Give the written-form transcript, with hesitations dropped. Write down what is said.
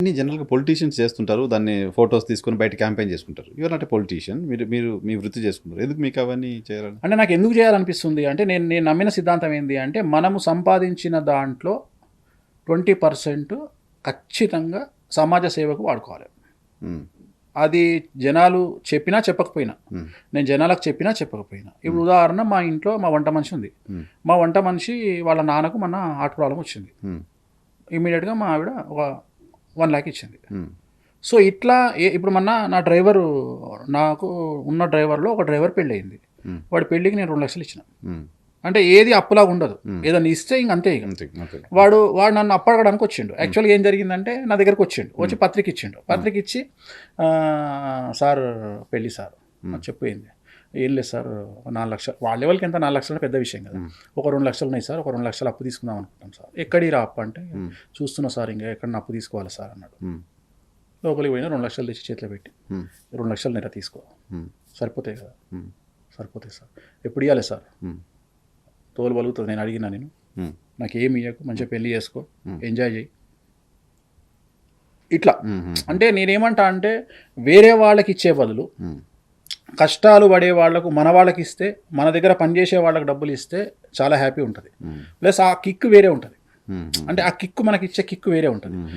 అన్ని జనరల్గా పొలిటీషియన్స్ చేస్తుంటారు, దాన్ని ఫొటోస్ తీసుకొని బయట క్యాంపెయిన్ చేసుకుంటారు. యువర్ నాట్ ఎ పొలిటీషియన్, మీరు మీరు మీ వృత్తి చేసుకుంటారు, ఎందుకు మీకు అవన్నీ చేయాలని? అంటే నాకు ఎందుకు చేయాలనిపిస్తుంది అంటే నేను నేను నమ్మిన సిద్ధాంతం ఏంటి అంటే మనము సంపాదించిన దాంట్లో 20% ఖచ్చితంగా సమాజ సేవకు వాడుకోవాలి. మ్మ్. అది జనాలు చెప్పినా చెప్పకపోయినా, మ్మ్. నేను జనాలకు చెప్పినా చెప్పకపోయినా. ఇప్పుడు ఉదాహరణ మా ఇంట్లో మా వంట మనిషి ఉంది. మ్మ్. మా వంట మనిషి వాళ్ళ నాన్నకు మన హార్ట్ ప్రాబ్లం వచ్చింది. మ్మ్. ఇమీడియట్గా మా ఆవిడ ఒక 1 lakh ఇచ్చింది. మ్మ్. సో ఇట్లా ఇప్పుడు నా డ్రైవరు, నాకు ఉన్న డ్రైవర్లో ఒక డ్రైవర్ పెళ్ళి అయింది. మ్మ్. వాడి పెళ్ళికి నేను 2 లక్షలు ఇచ్చిన. మ్మ్. అంటే ఏది అప్పులాగా ఉండదు, ఏదన్నా ఇస్తే ఇంక అంతే. ఇక అంతే అంతే. వాడు నన్ను అప్పడగడానికి వచ్చిండు. యాక్చువల్గా ఏం జరిగిందంటే నా దగ్గరకు వచ్చిండు, వచ్చి పత్రిక ఇచ్చిండు. పత్రిక ఇచ్చి సార్ పెళ్ళి సార్ చెప్పు ఏంది, ఏం లేదు సార్ 4 లక్షలు, వాళ్ళ లెవెల్కి ఎంత 4 లక్షలు పెద్ద విషయం కదా. ఒక 2 లక్షలు ఉన్నాయి సార్, ఒక 2 లక్షలు అప్పు తీసుకుందాం అనుకుంటాం సార్. ఎక్కడి రా అప్పు అంటే చూస్తున్నా సార్, ఇంకా ఎక్కడ అప్పు తీసుకోవాలి సార్ అన్నాడు. మ్మ్. లోపలికి పోయినా 2 లక్షలు తెచ్చి చేతిలో పెట్టి, మ్మ్. 2 లక్షలు నెల తీసుకో, మ్మ్. సరిపోతాయి కదా. మ్మ్. సరిపోతాయి సార్, ఎప్పుడు ఇవ్వాలి సార్, మ్మ్. తోలు బలుగుతుంది. నేను అడిగినా, నేను మ్మ్. నాకు ఏమి ఇవ్వకు, మంచిగా పెళ్ళి చేసుకో, మ్మ్. ఎంజాయ్ చేయి ఇట్లా. మ్మ్. అంటే నేనేమంటా అంటే వేరే వాళ్ళకి ఇచ్చే బదులు మ్మ్. కష్టాలు పడే వాళ్లకు, మన వాళ్ళకి ఇస్తే, మన దగ్గర పనిచేసే వాళ్ళకి డబ్బులు ఇస్తే చాలా హ్యాపీ ఉంటుంది. మ్మ్. ప్లస్ ఆ కిక్ వేరే ఉంటుంది. మ్మ్. అంటే ఆ కిక్ మనకి ఇచ్చే కిక్ వేరే ఉంటుంది.